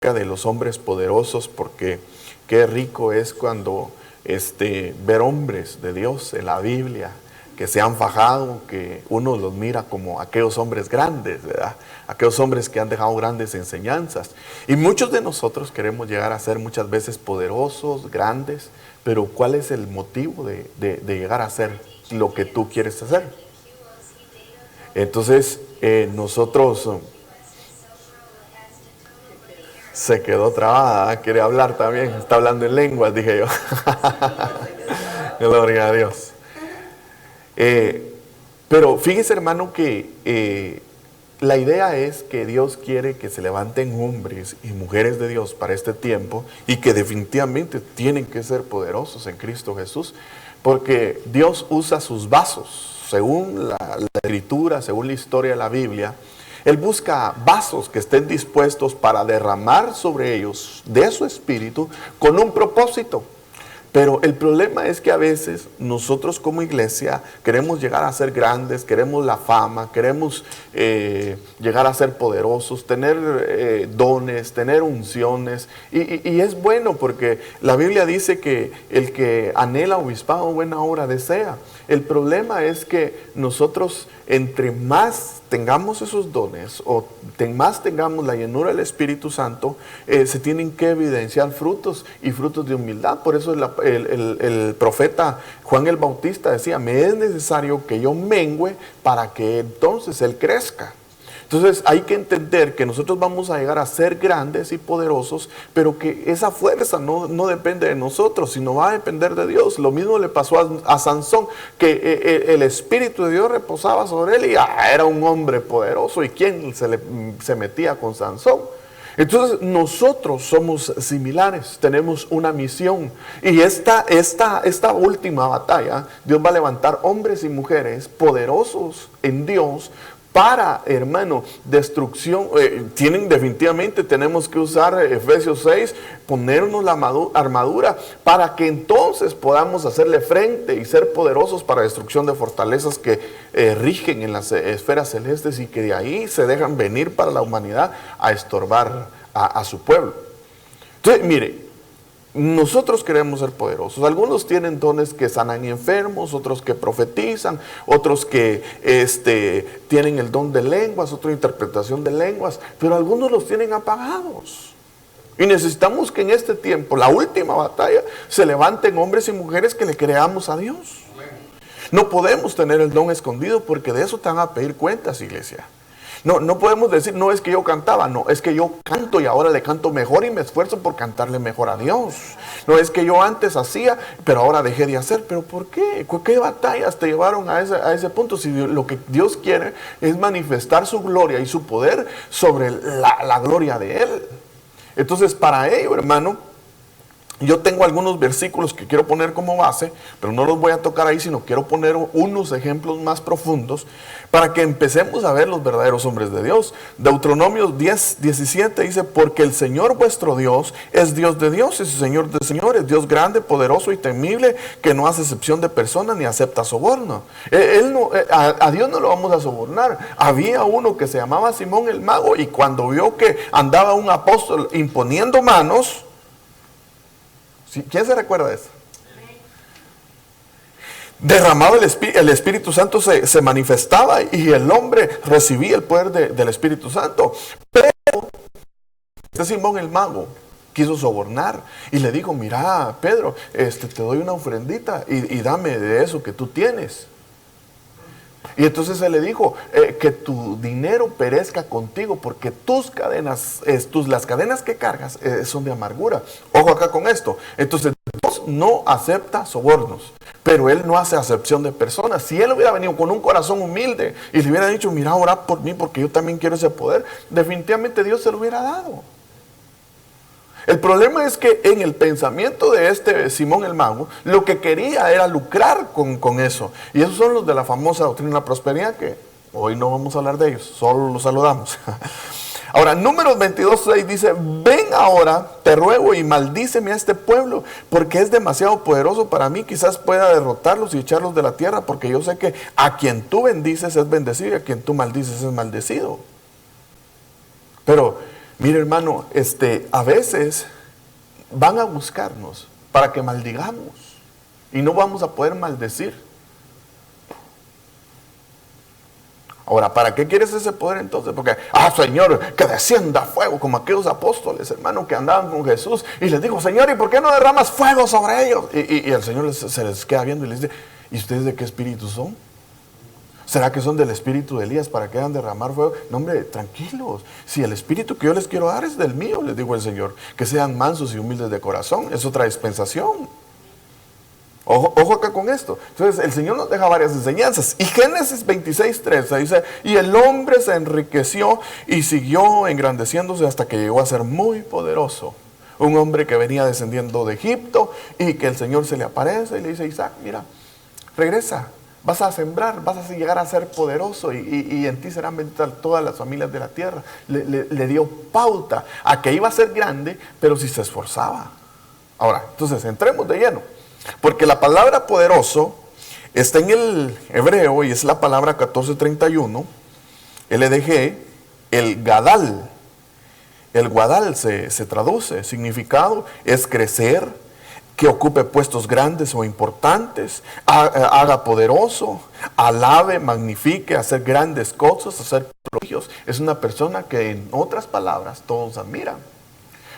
de los hombres poderosos, porque qué rico es cuando ver hombres de Dios en la Biblia que se han fajado, que uno los mira como aquellos hombres grandes, ¿verdad? Aquellos hombres que han dejado grandes enseñanzas. Y muchos de nosotros queremos llegar a ser muchas veces poderosos, grandes, pero ¿cuál es el motivo de llegar a ser lo que tú quieres hacer? Entonces, nosotros... Se quedó trabada, quiere hablar también, está hablando en lenguas, dije yo. Gloria a Dios. Pero fíjese, hermano, que la idea es que Dios quiere que se levanten hombres y mujeres de Dios para este tiempo, y que definitivamente tienen que ser poderosos en Cristo Jesús, porque Dios usa sus vasos, según la Escritura, según la historia de la Biblia. Él busca vasos que estén dispuestos para derramar sobre ellos de su espíritu con un propósito. Pero el problema es que a veces nosotros como iglesia queremos llegar a ser grandes, queremos la fama, queremos llegar a ser poderosos, tener dones, tener unciones. Y es bueno, porque la Biblia dice que el que anhela obispado buena obra desea. El problema es que nosotros, entre más tengamos esos dones o más tengamos la llenura del Espíritu Santo, se tienen que evidenciar frutos y frutos de humildad. Por eso el profeta Juan el Bautista decía: me es necesario que yo mengüe para que entonces Él crezca. Entonces hay que entender que nosotros vamos a llegar a ser grandes y poderosos, pero que esa fuerza no depende de nosotros, sino va a depender de Dios. Lo mismo le pasó a Sansón, que el Espíritu de Dios reposaba sobre él y era un hombre poderoso. ¿Y quién se metía con Sansón? Entonces nosotros somos similares, tenemos una misión, y esta última batalla, Dios va a levantar hombres y mujeres poderosos en Dios para, hermano, destrucción. Definitivamente tenemos que usar Efesios 6, ponernos la armadura para que entonces podamos hacerle frente y ser poderosos para destrucción de fortalezas que rigen en las esferas celestes, y que de ahí se dejan venir para la humanidad a estorbar a su pueblo. Entonces, mire, nosotros queremos ser poderosos. Algunos tienen dones que sanan enfermos, otros que profetizan, otros que tienen el don de lenguas, otra interpretación de lenguas, pero algunos los tienen apagados. Y necesitamos que en este tiempo, la última batalla, se levanten hombres y mujeres que le creamos a Dios. No podemos tener el don escondido, porque de eso te van a pedir cuentas, iglesia. No podemos decir: no, es que yo cantaba. No, es que yo canto y ahora le canto mejor y me esfuerzo por cantarle mejor a Dios. No, es que yo antes hacía, pero ahora dejé de hacer. ¿Pero por qué? ¿Qué batallas te llevaron a ese punto? Si lo que Dios quiere es manifestar su gloria y su poder sobre la gloria de Él. Entonces, para ello, hermano, yo tengo algunos versículos que quiero poner como base, pero no los voy a tocar ahí, sino quiero poner unos ejemplos más profundos para que empecemos a ver los verdaderos hombres de Dios. Deuteronomio 10:17 dice: porque el Señor vuestro Dios es Dios de dioses y Señor de señores, Dios grande, poderoso y temible, que no hace excepción de personas ni acepta soborno. A Dios no lo vamos a sobornar. Había uno que se llamaba Simón el Mago, y cuando vio que andaba un apóstol imponiendo manos, ¿quién se recuerda de eso? Derramado el Espíritu Santo se manifestaba, y el hombre recibía el poder del Espíritu Santo. Pero este Simón el Mago quiso sobornar y le dijo: mira, Pedro, te doy una ofrendita y dame de eso que tú tienes. Y entonces él le dijo: que tu dinero perezca contigo, porque tus cadenas, las cadenas que cargas son de amargura. Ojo acá con esto. Entonces Dios no acepta sobornos, pero Él no hace acepción de personas. Si Él hubiera venido con un corazón humilde y le hubiera dicho: mira, orad por mí porque yo también quiero ese poder, definitivamente Dios se lo hubiera dado. El problema es que en el pensamiento de este Simón el Mago, lo que quería era lucrar con eso. Y esos son los de la famosa doctrina de la prosperidad, que hoy no vamos a hablar de ellos, solo los saludamos. Ahora, Números 22:6 dice: ven ahora, te ruego, y maldíceme a este pueblo, porque es demasiado poderoso para mí. Quizás pueda derrotarlos y echarlos de la tierra, porque yo sé que a quien tú bendices es bendecido, y a quien tú maldices es maldecido. Pero Mire, hermano, a veces van a buscarnos para que maldigamos y no vamos a poder maldecir. Ahora, ¿para qué quieres ese poder entonces? Porque, Señor, que descienda fuego, como aquellos apóstoles, hermano, que andaban con Jesús y les dijo, Señor, ¿y por qué no derramas fuego sobre ellos? Y el Señor se les queda viendo y les dice, ¿y ustedes de qué espíritu son? ¿Será que son del espíritu de Elías para que hagan derramar fuego? No, hombre, tranquilos. Si el espíritu que yo les quiero dar es del mío, les dijo el Señor, que sean mansos y humildes de corazón. Es otra dispensación. Ojo acá con esto. Entonces el Señor nos deja varias enseñanzas. Y Génesis 26:13 dice, y el hombre se enriqueció y siguió engrandeciéndose hasta que llegó a ser muy poderoso. Un hombre que venía descendiendo de Egipto y que el Señor se le aparece y le dice, Isaac, mira, regresa. Vas a sembrar, vas a llegar a ser poderoso y en ti serán benditas todas las familias de la tierra. Le dio pauta a que iba a ser grande, pero si se esforzaba. Ahora, entonces entremos de lleno. Porque la palabra poderoso está en el hebreo y es la palabra 1431, LDG, el gadal. El gadal se traduce, significado es crecer, que ocupe puestos grandes o importantes, haga poderoso, alabe, magnifique, hacer grandes cosas, hacer prodigios. Es una persona que, en otras palabras, todos admiran.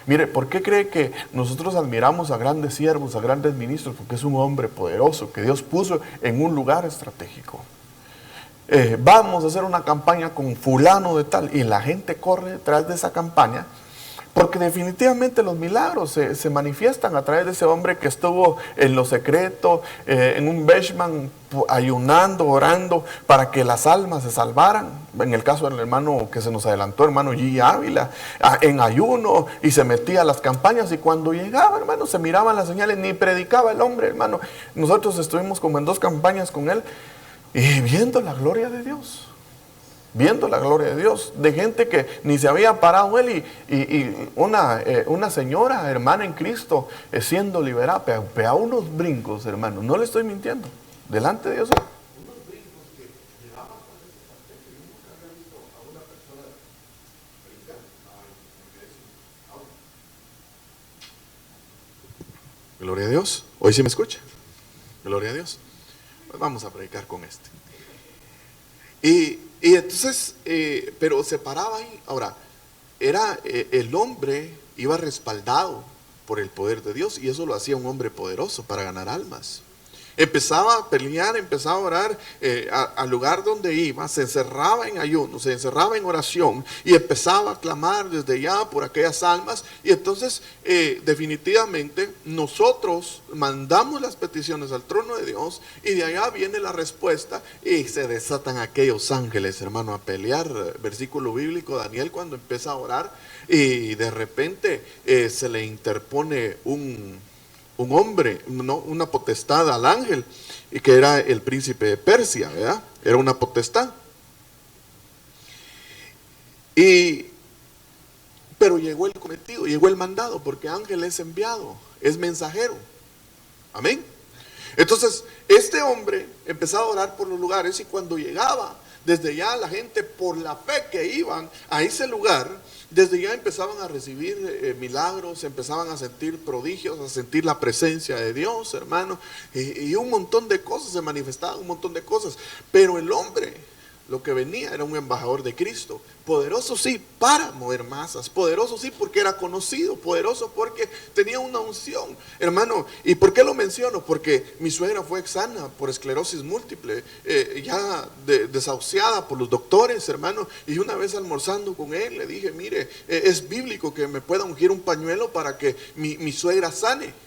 Mire, ¿por qué cree que nosotros admiramos a grandes siervos, a grandes ministros? Porque es un hombre poderoso que Dios puso en un lugar estratégico. Vamos a hacer una campaña con fulano de tal, y la gente corre detrás de esa campaña, porque definitivamente los milagros se manifiestan a través de ese hombre que estuvo en lo secreto, en un Beshman, ayunando, orando, para que las almas se salvaran. En el caso del hermano que se nos adelantó, hermano G. Ávila, en ayuno, y se metía a las campañas, y cuando llegaba, hermano, se miraban las señales, ni predicaba el hombre, hermano. Nosotros estuvimos como en 2 campañas con él, y viendo la gloria de Dios. Viendo la gloria de Dios, de gente que ni se había parado él, y una señora, hermana en Cristo, siendo liberada, a unos brincos, hermano, no le estoy mintiendo, delante de Dios. Gloria a Dios. Hoy sí me escucha. Gloria a Dios. Pues vamos a predicar con este. Y entonces, pero se paraba ahí. Ahora, el hombre iba respaldado por el poder de Dios, y eso lo hacía un hombre poderoso para ganar almas. Empezaba a pelear, empezaba a orar, al lugar donde iba, se encerraba en ayuno, se encerraba en oración, y empezaba a clamar desde ya por aquellas almas. Y entonces definitivamente nosotros mandamos las peticiones al trono de Dios, y de allá viene la respuesta, y se desatan aquellos ángeles, hermano, a pelear. Versículo bíblico, Daniel, cuando empieza a orar, y de repente se le interpone un hombre, ¿no?, una potestad al ángel, y que era el príncipe de Persia, ¿verdad? Era una potestad. Pero llegó el cometido, llegó el mandado, porque ángel es enviado, es mensajero. Amén. Entonces, este hombre empezaba a orar por los lugares, y cuando llegaba, desde ya la gente, por la fe que iban a ese lugar, desde ya empezaban a recibir milagros, empezaban a sentir prodigios, a sentir la presencia de Dios, hermano, y un montón de cosas se manifestaban, un montón de cosas. Pero el hombre, lo que venía, era un embajador de Cristo, poderoso sí para mover masas, poderoso sí porque era conocido, poderoso porque tenía una unción, hermano. ¿Y por qué lo menciono? Porque mi suegra fue sana por esclerosis múltiple, ya desahuciada por los doctores, hermano, y una vez almorzando con él le dije, mire, es bíblico que me pueda ungir un pañuelo para que mi suegra sane.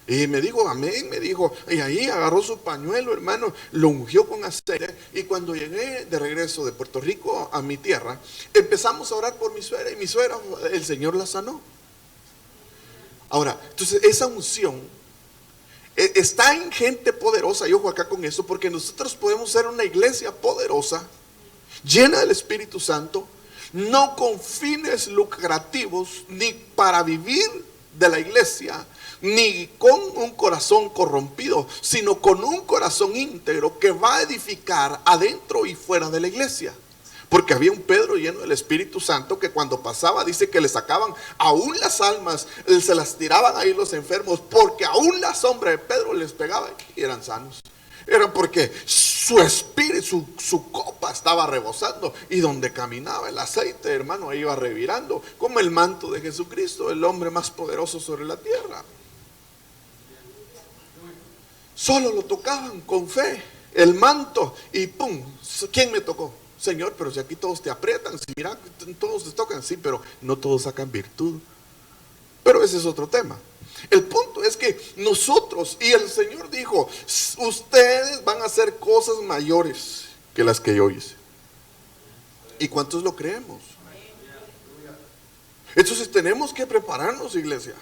Y me dijo, amén, me dijo, y ahí agarró su pañuelo, hermano, lo ungió con aceite. Y cuando llegué de regreso de Puerto Rico a mi tierra, empezamos a orar por mi suegra, y mi suegra, el Señor la sanó. Ahora, entonces esa unción está en gente poderosa, y ojo acá con eso, porque nosotros podemos ser una iglesia poderosa, llena del Espíritu Santo, no con fines lucrativos, ni para vivir de la iglesia, ni con un corazón corrompido, sino con un corazón íntegro que va a edificar adentro y fuera de la iglesia. Porque había un Pedro lleno del Espíritu Santo que cuando pasaba dice que le sacaban aún las almas, se las tiraban ahí los enfermos, porque aún la sombra de Pedro les pegaba y eran sanos. Era porque su espíritu, su copa estaba rebosando, y donde caminaba el aceite, hermano, iba revirando como el manto de Jesucristo, el hombre más poderoso sobre la tierra. Solo lo tocaban con fe, el manto, y pum, ¿quién me tocó? Señor, pero si aquí todos te aprietan, si mira, todos te tocan, sí, pero no todos sacan virtud. Pero ese es otro tema. El punto es que nosotros, y el Señor dijo, ustedes van a hacer cosas mayores que las que yo hice. ¿Y cuántos lo creemos? Entonces tenemos que prepararnos, iglesia.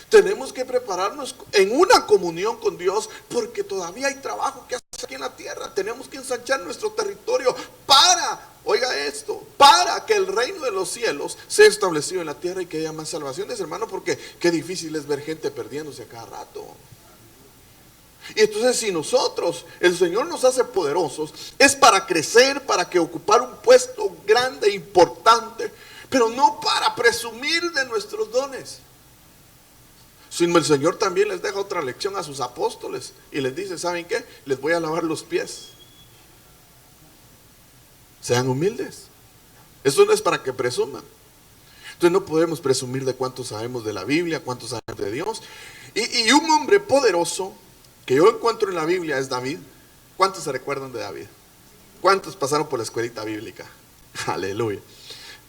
Tenemos que prepararnos en una comunión con Dios, porque todavía hay trabajo que hacer aquí en la tierra. Tenemos que ensanchar nuestro territorio para, oiga esto, para que el reino de los cielos sea establecido en la tierra y que haya más salvaciones, hermano, porque qué difícil es ver gente perdiéndose a cada rato. Y entonces, si nosotros, el Señor nos hace poderosos, es para crecer, para que ocupar un puesto grande, importante, pero no para presumir de nuestros dones. Sino el Señor también les deja otra lección a sus apóstoles y les dice, ¿saben qué? Les voy a lavar los pies. Sean humildes. Eso no es para que presuman. Entonces no podemos presumir de cuánto sabemos de la Biblia, cuánto sabemos de Dios. Y un hombre poderoso que yo encuentro en la Biblia es David. ¿Cuántos se recuerdan de David? ¿Cuántos pasaron por la escuelita bíblica? Aleluya.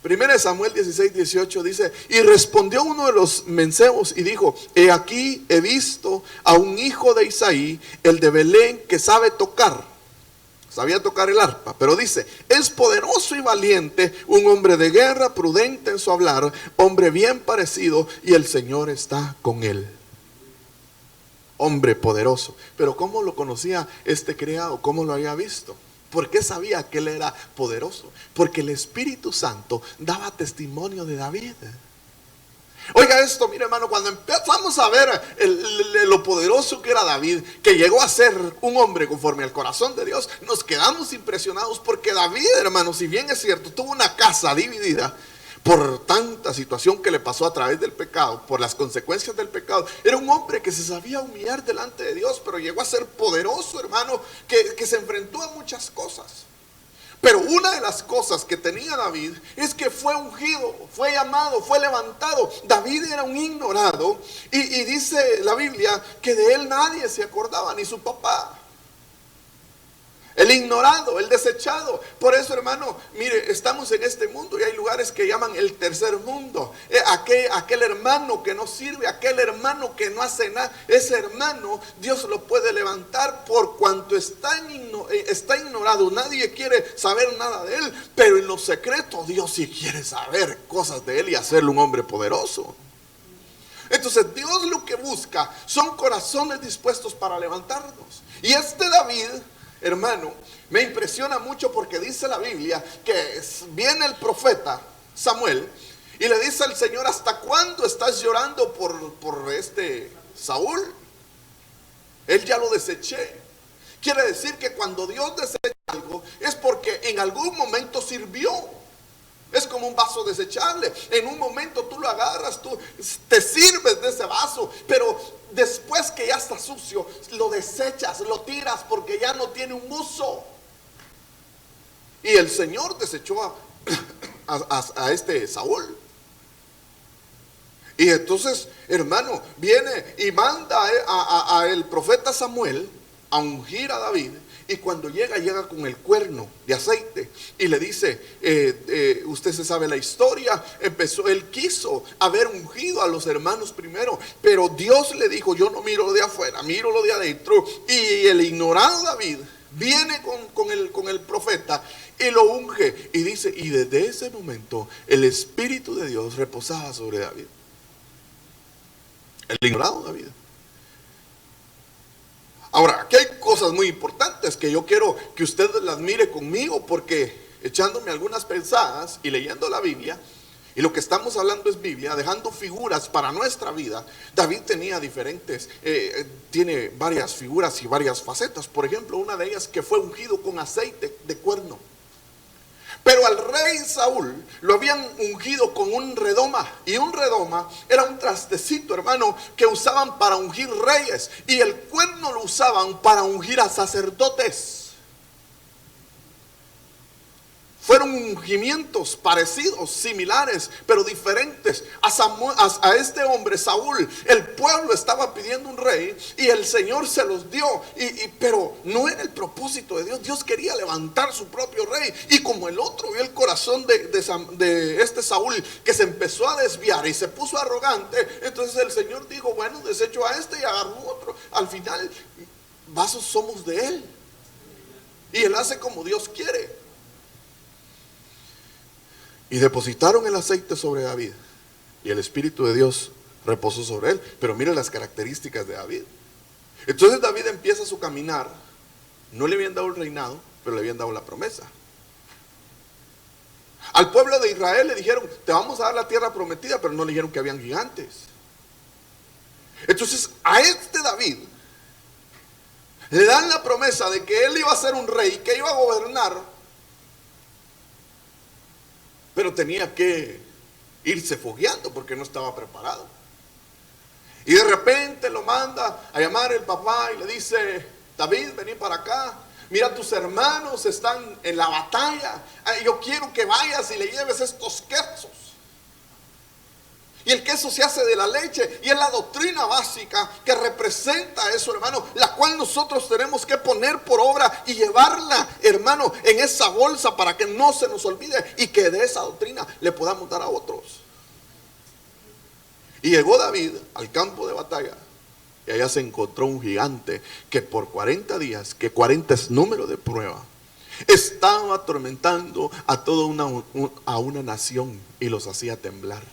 1 Samuel 16:18 dice, y respondió uno de los menceos y dijo, he aquí he visto a un hijo de Isaí, el de Belén, que sabe tocar. Sabía tocar el arpa, pero dice, es poderoso y valiente, un hombre de guerra, prudente en su hablar, hombre bien parecido, y el Señor está con él. Hombre poderoso. Pero ¿cómo lo conocía este criado? ¿Cómo lo había visto? ¿Por qué sabía que él era poderoso? Porque el Espíritu Santo daba testimonio de David. Oiga esto, mire hermano, cuando empezamos a ver lo poderoso que era David, que llegó a ser un hombre conforme al corazón de Dios, nos quedamos impresionados, porque David, hermano, si bien es cierto, tuvo una casa dividida por tanta situación que le pasó a través del pecado, por las consecuencias del pecado. Era un hombre que se sabía humillar delante de Dios, pero llegó a ser poderoso, hermano, que se enfrentó a muchas cosas. Pero una de las cosas que tenía David es que fue ungido, fue llamado, fue levantado. David era un ignorado, y dice la Biblia que de él nadie se acordaba, ni su papá. El ignorado, el desechado. Por eso, hermano, mire, estamos en este mundo y hay lugares que llaman el tercer mundo. Aquel hermano que no sirve, aquel hermano que no hace nada, ese hermano Dios lo puede levantar por cuanto está ignorado. Nadie quiere saber nada de él, pero en lo secreto Dios sí quiere saber cosas de él y hacerlo un hombre poderoso. Entonces Dios lo que busca son corazones dispuestos para levantarnos. Y este David, hermano, me impresiona mucho, porque dice la Biblia que viene el profeta Samuel y le dice al Señor, ¿hasta cuándo estás llorando por este Saúl? Él ya lo deseché. Quiere decir que cuando Dios desecha algo es porque en algún momento sirvió. Es como un vaso desechable. En un momento tú lo agarras, tú te sirves de ese vaso, pero después que ya está sucio, lo desechas, lo tiras, porque ya no tiene un uso. Y el Señor desechó a este Saúl. Y entonces, hermano, viene y manda a el profeta Samuel a ungir a David. Y cuando llega con el cuerno de aceite y le dice, usted se sabe la historia, él quiso haber ungido a los hermanos primero, pero Dios le dijo, yo no miro lo de afuera, miro lo de adentro. Y el ignorado David viene con el profeta y lo unge, y dice, y desde ese momento el Espíritu de Dios reposaba sobre David. El ignorado David. Ahora, aquí hay cosas muy importantes que yo quiero que usted las mire conmigo, porque echándome algunas pensadas y leyendo la Biblia, y lo que estamos hablando es Biblia, dejando figuras para nuestra vida. David tenía tiene varias figuras y varias facetas. Por ejemplo, una de ellas, que fue ungido con aceite de cuerno. Pero al rey Saúl lo habían ungido con un redoma. Y un redoma era un trastecito, hermano, que usaban para ungir reyes. Y el cuerno lo usaban para ungir a sacerdotes. Fueron ungimientos parecidos, similares, pero diferentes. A este hombre, Saúl, el pueblo estaba pidiendo un rey y el Señor se los dio. Pero no era el propósito de Dios. Dios quería levantar su propio rey. Y como el otro vio el corazón de este Saúl, que se empezó a desviar y se puso arrogante, entonces el Señor dijo, bueno, desecho a este y agarró otro. Al final, vasos somos de Él. Y Él hace como Dios quiere. Y depositaron el aceite sobre David. Y el Espíritu de Dios reposó sobre él. Pero mire las características de David. Entonces David empieza su caminar. No le habían dado el reinado, pero le habían dado la promesa. Al pueblo de Israel le dijeron, te vamos a dar la tierra prometida, pero no le dijeron que habían gigantes. Entonces a este David le dan la promesa de que él iba a ser un rey, que iba a gobernar. Pero tenía que irse fogueando porque no estaba preparado. Y de repente lo manda a llamar el papá y le dice, David, vení para acá. Mira, tus hermanos están en la batalla. Yo quiero que vayas y le lleves estos quesos. Y el queso se hace de la leche y es la doctrina básica que representa eso, hermano, la cual nosotros tenemos que poner por obra y llevarla, hermano, en esa bolsa para que no se nos olvide y que de esa doctrina le podamos dar a otros. Y llegó David al campo de batalla y allá se encontró un gigante que por 40 días, que 40 es número de prueba, estaba atormentando a toda una nación y los hacía temblar.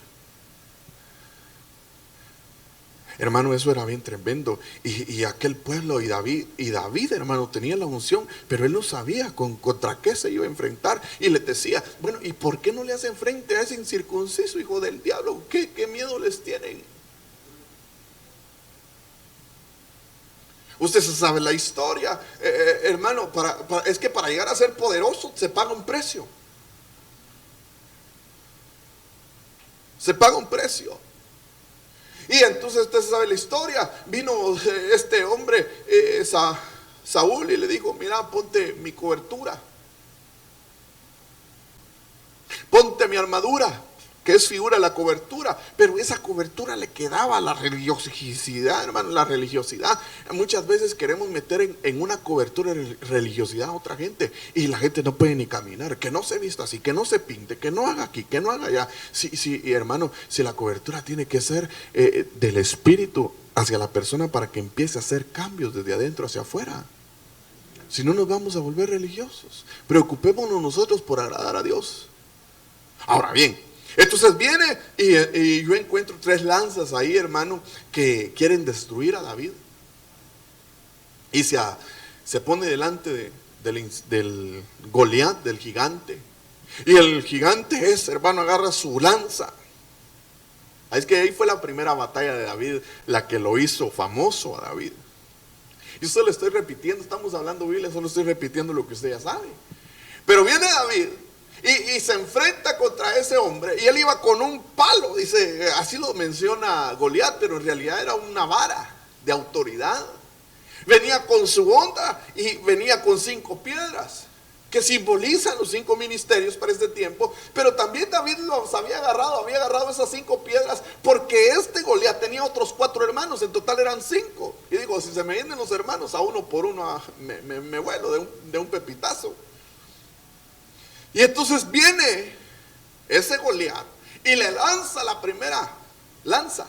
Hermano, eso era bien tremendo. Y aquel pueblo y David, hermano, tenía la unción, pero él no sabía contra qué se iba a enfrentar. Y le decía, bueno, ¿y por qué no le hacen frente a ese incircunciso hijo del diablo? ¿Qué miedo les tienen? Usted se sabe la historia, hermano, es que para llegar a ser poderoso se paga un precio. Se paga un precio. Y entonces usted sabe la historia. Vino este hombre, Saúl, y le dijo, mira, ponte mi cobertura. Ponte mi armadura, que es figura de la cobertura. Pero esa cobertura le quedaba la religiosidad, hermano, la religiosidad. Muchas veces queremos meter en una cobertura de religiosidad a otra gente. Y la gente no puede ni caminar, que no se vista así, que no se pinte, que no haga aquí, que no haga allá. Sí, hermano, si la cobertura tiene que ser del espíritu hacia la persona para que empiece a hacer cambios desde adentro hacia afuera. Si no nos vamos a volver religiosos. Preocupémonos nosotros por agradar a Dios. Ahora bien, entonces viene y yo encuentro 3 lanzas ahí, hermano, que quieren destruir a David. Y se pone delante del Goliat, del gigante. Y el gigante hermano, agarra su lanza. Es que ahí fue la primera batalla de David, la que lo hizo famoso a David. Y eso lo estoy repitiendo, estamos hablando Biblia, solo estoy repitiendo lo que usted ya sabe. Pero viene David y se enfrenta contra ese hombre, y él iba con un palo, dice, así lo menciona Goliat, pero en realidad era una vara de autoridad. Venía con su onda y venía con 5 piedras, que simbolizan los 5 ministerios para este tiempo. Pero también David los había agarrado esas 5 piedras, porque este Goliat tenía otros 4 hermanos, en total eran 5. Y digo, si se me vienen los hermanos, a uno por uno me vuelo de un pepitazo. Y entonces viene ese Goliat y le lanza la primera lanza.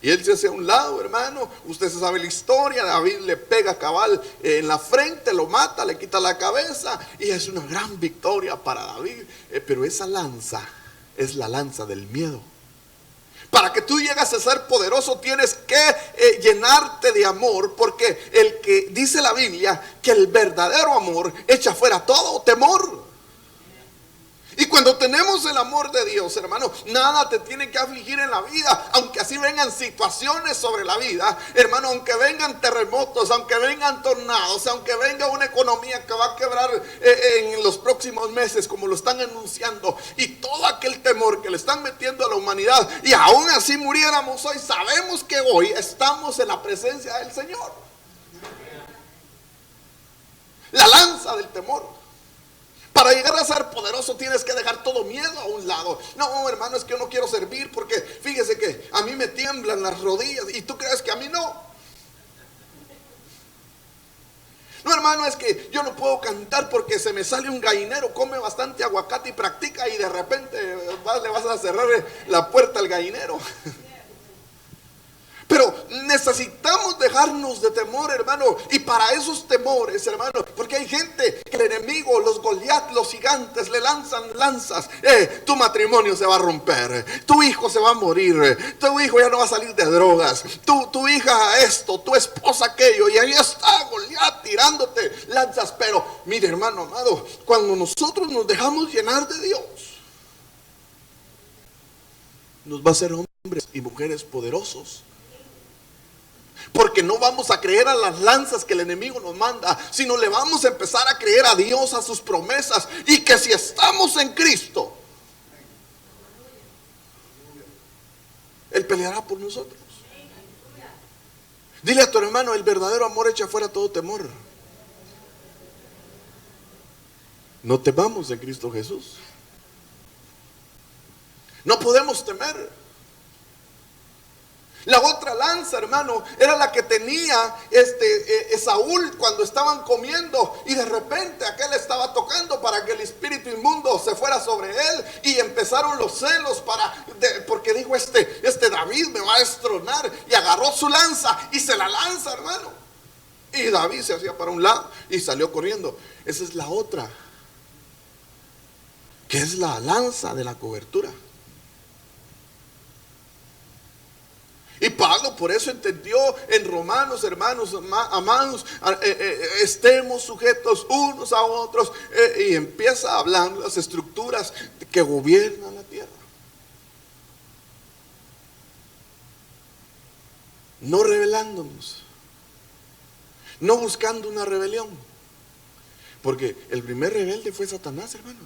Y él se hace a un lado, hermano. Usted se sabe la historia. David le pega cabal en la frente, lo mata, le quita la cabeza. Y es una gran victoria para David. Pero esa lanza es la lanza del miedo. Para que tú llegas a ser poderoso tienes que llenarte de amor, porque el que dice la Biblia que el verdadero amor echa fuera todo temor. Y cuando tenemos el amor de Dios, hermano, nada te tiene que afligir en la vida, aunque así vengan situaciones sobre la vida, hermano, aunque vengan terremotos, aunque vengan tornados, aunque venga una economía que va a quebrar en los próximos meses, como lo están anunciando, y todo aquel temor que le están metiendo a la humanidad, y aún así muriéramos hoy, sabemos que hoy estamos en la presencia del Señor. La lanza del temor. Para llegar a ser poderoso tienes que dejar todo miedo a un lado. No, hermano, es que yo no quiero servir porque fíjese que a mí me tiemblan las rodillas y tú crees que a mí no. No, hermano, es que yo no puedo cantar porque se me sale un gallinero, come bastante aguacate y practica y de repente le vas a cerrar la puerta al gallinero. Pero necesitamos dejarnos de temor, hermano. Y para esos temores, hermano, porque hay gente que el enemigo, los Goliat, los gigantes, le lanzan lanzas. Tu matrimonio se va a romper, tu hijo se va a morir, tu hijo ya no va a salir de drogas, tu hija esto, tu esposa aquello. Y ahí está Goliat tirándote lanzas. Pero mire, hermano amado, cuando nosotros nos dejamos llenar de Dios, nos va a hacer hombres y mujeres poderosos. Porque no vamos a creer a las lanzas que el enemigo nos manda, sino le vamos a empezar a creer a Dios, a sus promesas. Y que si estamos en Cristo, Él peleará por nosotros. Dile a tu hermano, el verdadero amor echa fuera todo temor. No temamos en Cristo Jesús. No podemos temer. La otra lanza, hermano, era la que tenía Saúl cuando estaban comiendo y de repente aquel estaba tocando para que el espíritu inmundo se fuera sobre él y empezaron los celos porque dijo este David me va a destronar, y agarró su lanza y se la lanza, hermano, y David se hacía para un lado y salió corriendo. Esa es la otra, que es la lanza de la cobertura. Y Pablo por eso entendió en Romanos, hermanos amados, estemos sujetos unos a otros, y empieza hablando las estructuras que gobiernan la tierra. No rebelándonos, no buscando una rebelión, porque el primer rebelde fue Satanás, hermano.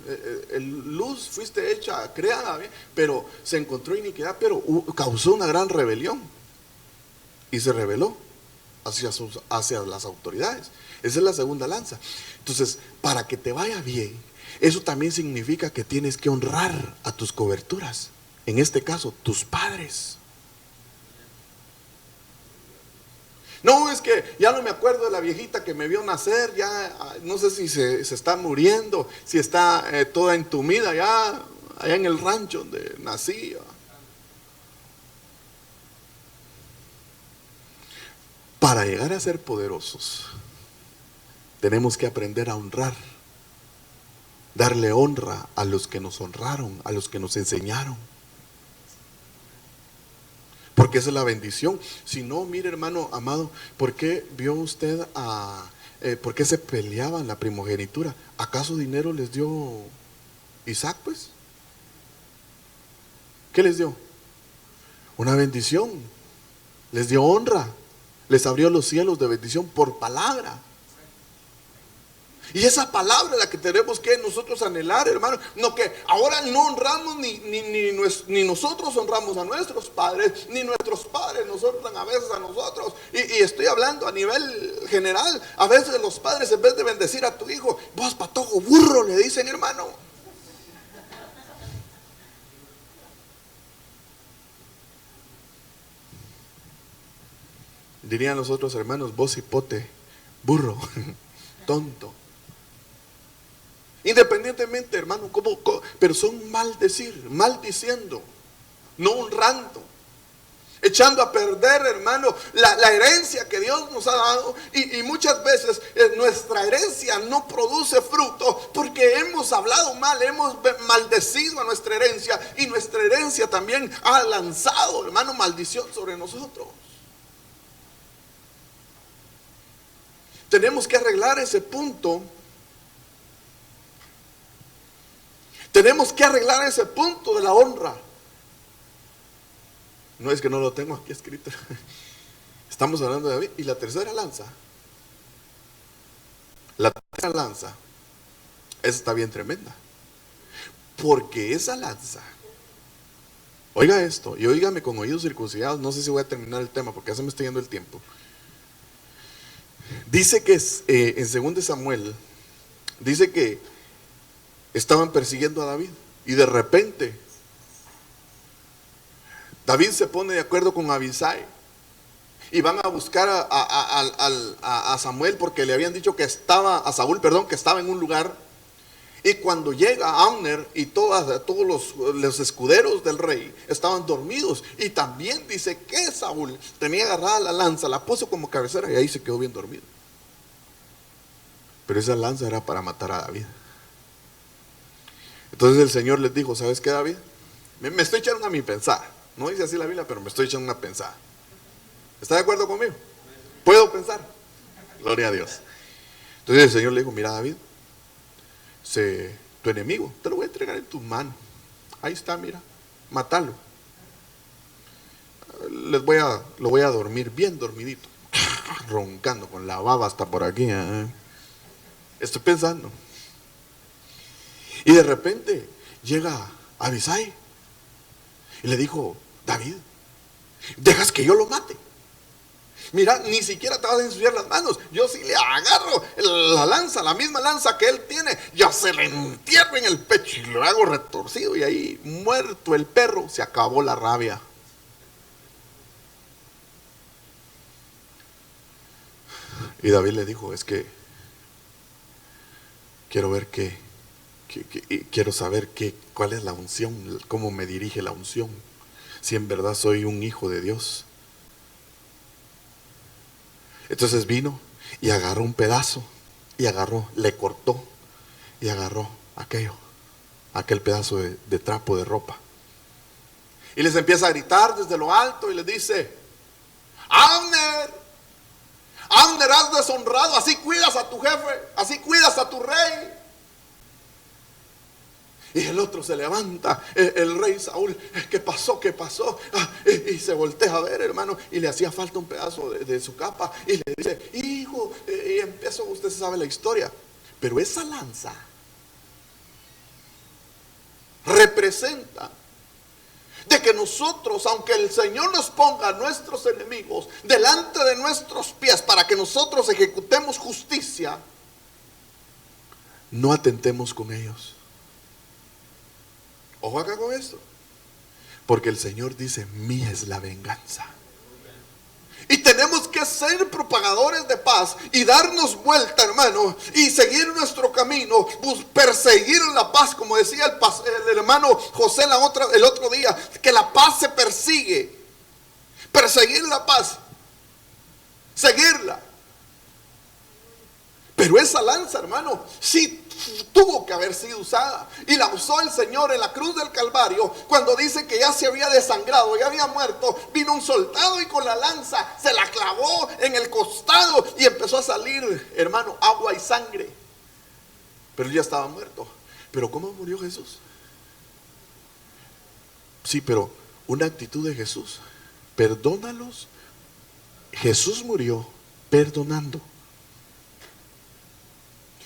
Luz fuiste hecha, creada, pero se encontró iniquidad, pero causó una gran rebelión y se rebeló hacia las autoridades. Esa es la segunda lanza. Entonces, para que te vaya bien, eso también significa que tienes que honrar a tus coberturas, en este caso, tus padres. No, es que ya no me acuerdo de la viejita que me vio nacer, ya no sé si se está muriendo, si está toda entumida allá en el rancho donde nací. Para llegar a ser poderosos, tenemos que aprender a honrar, darle honra a los que nos honraron, a los que nos enseñaron. Porque esa es la bendición. Si no, mire, hermano amado, ¿por qué vio usted por qué se peleaban la primogenitura? ¿Acaso dinero les dio Isaac, pues? ¿Qué les dio? Una bendición. Les dio honra. Les abrió los cielos de bendición por palabra. Y esa palabra es la que tenemos que nosotros anhelar, hermano. No, que ahora no honramos ni nosotros honramos a nuestros padres, ni nuestros padres nos honran a veces a nosotros. Y estoy hablando a nivel general. A veces los padres, en vez de bendecir a tu hijo, vos patojo burro, le dicen, hermano. Dirían los otros hermanos, vos hipote, burro, tonto. Independientemente, hermano, pero son maldiciendo, no honrando, echando a perder, hermano, la herencia que Dios nos ha dado. Y muchas veces nuestra herencia no produce fruto porque hemos hablado mal, hemos maldecido a nuestra herencia, y nuestra herencia también ha lanzado, hermano, maldición sobre nosotros. Tenemos que arreglar ese punto. Tenemos que arreglar ese punto de la honra. No es que no lo tengo aquí escrito. Estamos hablando de David. Y la tercera lanza. La tercera lanza. Esa está bien tremenda. Porque esa lanza, oiga esto, y óigame con oídos circuncidados, no sé si voy a terminar el tema porque ya se me está yendo el tiempo. Dice que en 2 Samuel, dice que estaban persiguiendo a David y de repente David se pone de acuerdo con Abisai y van a buscar a Samuel porque le habían dicho que estaba, a Saúl, perdón, que estaba en un lugar. Y cuando llega Abner y todos los escuderos del rey estaban dormidos, y también dice que Saúl tenía agarrada la lanza, la puso como cabecera y ahí se quedó bien dormido. Pero esa lanza era para matar a David. Entonces el Señor les dijo: ¿sabes qué, David? Me estoy echando una mi pensada. No dice así la Biblia, pero me estoy echando una pensada. ¿Está de acuerdo conmigo? ¿Puedo pensar? Gloria a Dios. Entonces el Señor le dijo: mira, David, tu enemigo te lo voy a entregar en tus manos. Ahí está, mira, mátalo. Lo voy a dormir bien dormidito, roncando con la baba hasta por aquí. Estoy pensando. Y de repente llega Abisai y le dijo: David, ¿dejas que yo lo mate? Mira, ni siquiera te vas a ensuciar las manos. Yo sí le agarro la lanza, la misma lanza que él tiene, ya se le entierro en el pecho y lo hago retorcido, y ahí, muerto el perro, se acabó la rabia. Y David le dijo: es que quiero ver quiero saber cuál es la unción, cómo me dirige la unción, si en verdad soy un hijo de Dios. Entonces vino y agarró un pedazo, le cortó y agarró aquel pedazo de trapo de ropa. Y les empieza a gritar desde lo alto y les dice: Abner, has deshonrado, así cuidas a tu jefe, así cuidas a tu rey. Y el otro se levanta, el rey Saúl: ¿qué pasó? Y se voltea a ver, hermano, y le hacía falta un pedazo de su capa, y le dice: hijo, y empezó, usted sabe la historia. Pero esa lanza representa de que nosotros, aunque el Señor nos ponga a nuestros enemigos delante de nuestros pies para que nosotros ejecutemos justicia, no atentemos con ellos. Ojo acá con esto, porque el Señor dice: mía es la venganza. Y tenemos que ser propagadores de paz y darnos vuelta, hermano, y seguir nuestro camino, perseguir la paz, como decía el hermano José el otro día, que la paz se persigue. Perseguir la paz, seguirla. Pero esa lanza, hermano, sí tuvo que haber sido usada, y la usó el Señor en la cruz del Calvario. Cuando dice que ya se había desangrado, ya había muerto, vino un soldado y con la lanza se la clavó en el costado y empezó a salir, hermano, agua y sangre. Pero él ya estaba muerto. ¿Pero cómo murió Jesús? Sí, pero una actitud de Jesús: perdónalos. Jesús murió perdonando.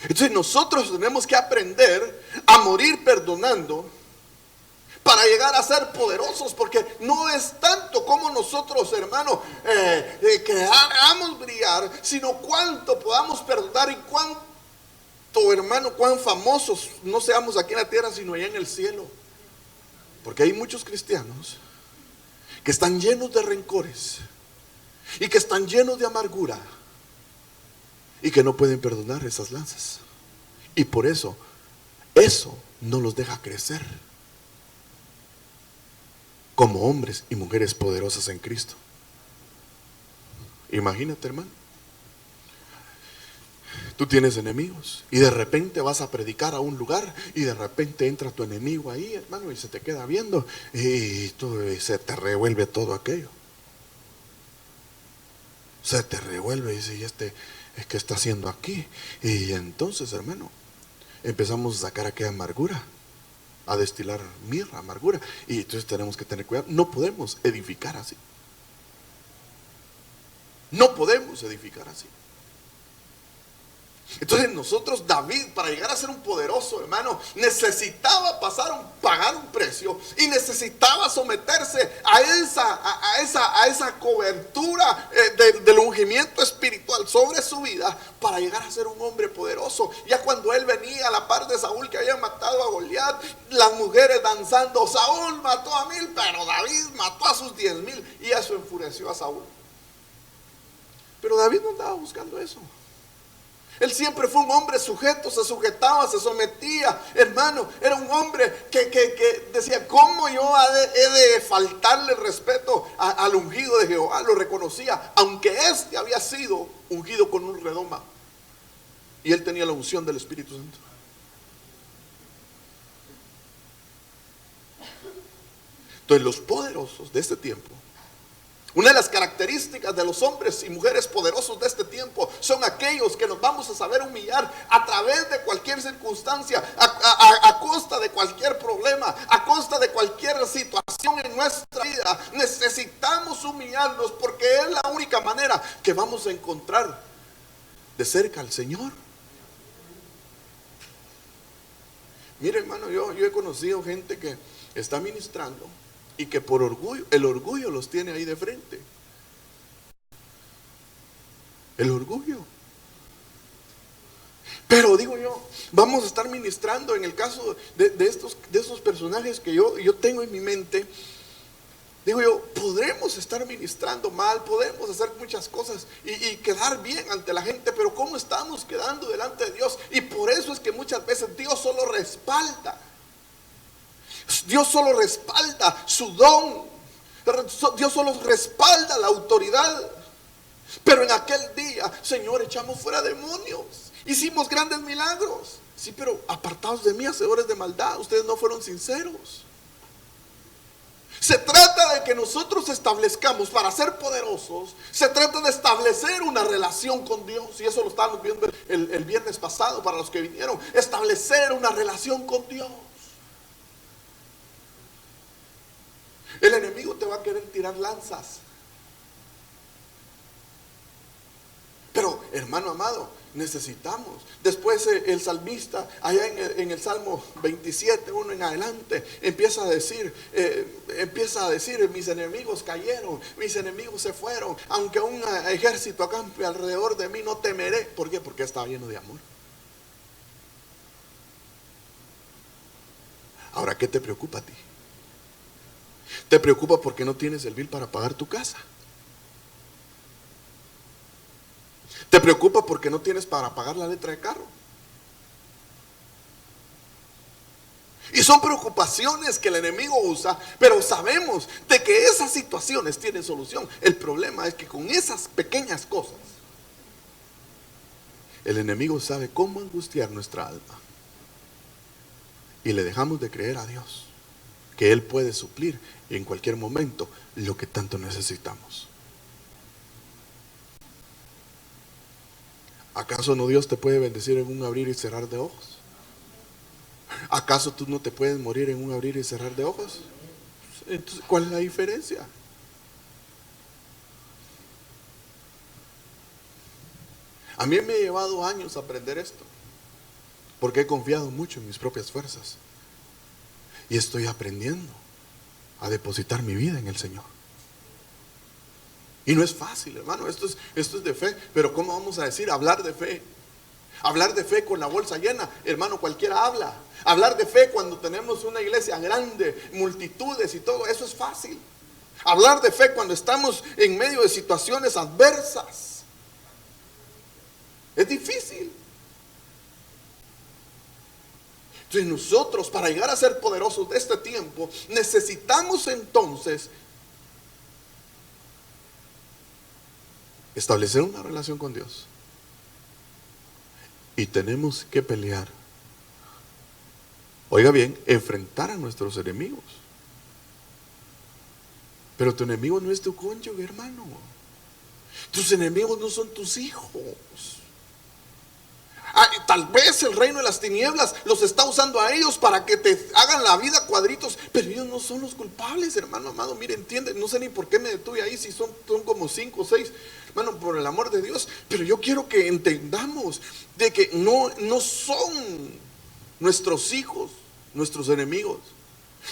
Entonces nosotros tenemos que aprender a morir perdonando para llegar a ser poderosos, porque no es tanto como nosotros, hermano, que hagamos brillar, sino cuánto podamos perdonar y cuánto, hermano, cuán famosos no seamos aquí en la tierra, sino allá en el cielo. Porque hay muchos cristianos que están llenos de rencores y que están llenos de amargura y que no pueden perdonar esas lanzas, y por eso no los deja crecer como hombres y mujeres poderosas en Cristo. Imagínate, hermano, tú tienes enemigos y de repente vas a predicar a un lugar y de repente entra tu enemigo ahí, hermano, y se te queda viendo y se te revuelve todo aquello. Se te revuelve y dice: ¿y este qué está haciendo aquí? Y entonces, hermano, empezamos a sacar aquella amargura a destilar mirra, amargura. Y entonces tenemos que tener cuidado. No podemos edificar así. No podemos edificar así. Entonces nosotros, David, para llegar a ser un poderoso, hermano, necesitaba pagar un precio y necesitaba someterse a esa cobertura del ungimiento espiritual sobre su vida para llegar a ser un hombre poderoso. Ya cuando él venía a la par de Saúl, que había matado a Goliat, las mujeres danzando, Saúl mató a 1000, pero David mató a sus 10,000, y eso enfureció a Saúl. Pero David no andaba buscando eso. Él siempre fue un hombre sujeto, se sujetaba, se sometía, hermano. Era un hombre que decía, ¿cómo yo he de faltarle el respeto al ungido de Jehová? Lo reconocía, aunque este había sido ungido con un redoma y él tenía la unción del Espíritu Santo. Entonces los poderosos de este tiempo, una de las características de los hombres y mujeres poderosos de este tiempo son aquellos que nos vamos a saber humillar a través de cualquier circunstancia, a costa de cualquier problema, a costa de cualquier situación en nuestra vida. Necesitamos humillarnos porque es la única manera que vamos a encontrar de cerca al Señor. Mire, hermano, yo he conocido gente que está ministrando y que por orgullo, el orgullo los tiene ahí de frente. El orgullo. Pero digo yo, vamos a estar ministrando en el caso de estos personajes que yo tengo en mi mente. Digo yo, podremos estar ministrando mal, podemos hacer muchas cosas y quedar bien ante la gente, pero ¿cómo estamos quedando delante de Dios? Y por eso es que muchas veces Dios solo respalda. Dios solo respalda su don. Dios solo respalda la autoridad. Pero en aquel día, Señor, echamos fuera demonios, hicimos grandes milagros. Sí, pero apartados de mí, hacedores de maldad, ustedes no fueron sinceros. Se trata de que nosotros establezcamos, para ser poderosos, se trata de establecer una relación con Dios. Y eso lo estábamos viendo el viernes pasado para los que vinieron. Establecer una relación con Dios. El enemigo te va a querer tirar lanzas. Pero, hermano amado, necesitamos. Después el salmista, allá en el Salmo 27, 1 en adelante, empieza a decir, mis enemigos cayeron, mis enemigos se fueron. Aunque un ejército acampe alrededor de mí, no temeré. ¿Por qué? Porque estaba lleno de amor. Ahora, ¿qué te preocupa a ti? ¿Te preocupa porque no tienes el bill para pagar tu casa? ¿Te preocupa porque no tienes para pagar la letra de carro? Y son preocupaciones que el enemigo usa, pero sabemos de que esas situaciones tienen solución. El problema es que con esas pequeñas cosas, el enemigo sabe cómo angustiar nuestra alma. Y le dejamos de creer a Dios que Él puede suplir en cualquier momento lo que tanto necesitamos. ¿Acaso no Dios te puede bendecir en un abrir y cerrar de ojos? ¿Acaso tú no te puedes morir en un abrir y cerrar de ojos? Entonces, ¿cuál es la diferencia? A mí me ha llevado años aprender esto, porque he confiado mucho en mis propias fuerzas. Y estoy aprendiendo a depositar mi vida en el Señor. Y no es fácil, hermano, esto es de fe. Pero ¿cómo vamos a decir hablar de fe? Hablar de fe con la bolsa llena, hermano, cualquiera habla. Hablar de fe cuando tenemos una iglesia grande, multitudes y todo, eso es fácil. Hablar de fe cuando estamos en medio de situaciones adversas, es difícil. Entonces nosotros, para llegar a ser poderosos de este tiempo, necesitamos entonces establecer una relación con Dios. Y tenemos que pelear. Oiga bien, enfrentar a nuestros enemigos. Pero tu enemigo no es tu cónyuge, hermano. Tus enemigos no son tus hijos. tal vez el reino de las tinieblas los está usando a ellos para que te hagan la vida cuadritos, pero ellos no son los culpables, hermano amado. Mire, entiende, no sé ni por qué me detuve ahí, si son como 5 o 6, hermano, por el amor de Dios. Pero yo quiero que entendamos de que no son nuestros hijos, nuestros enemigos.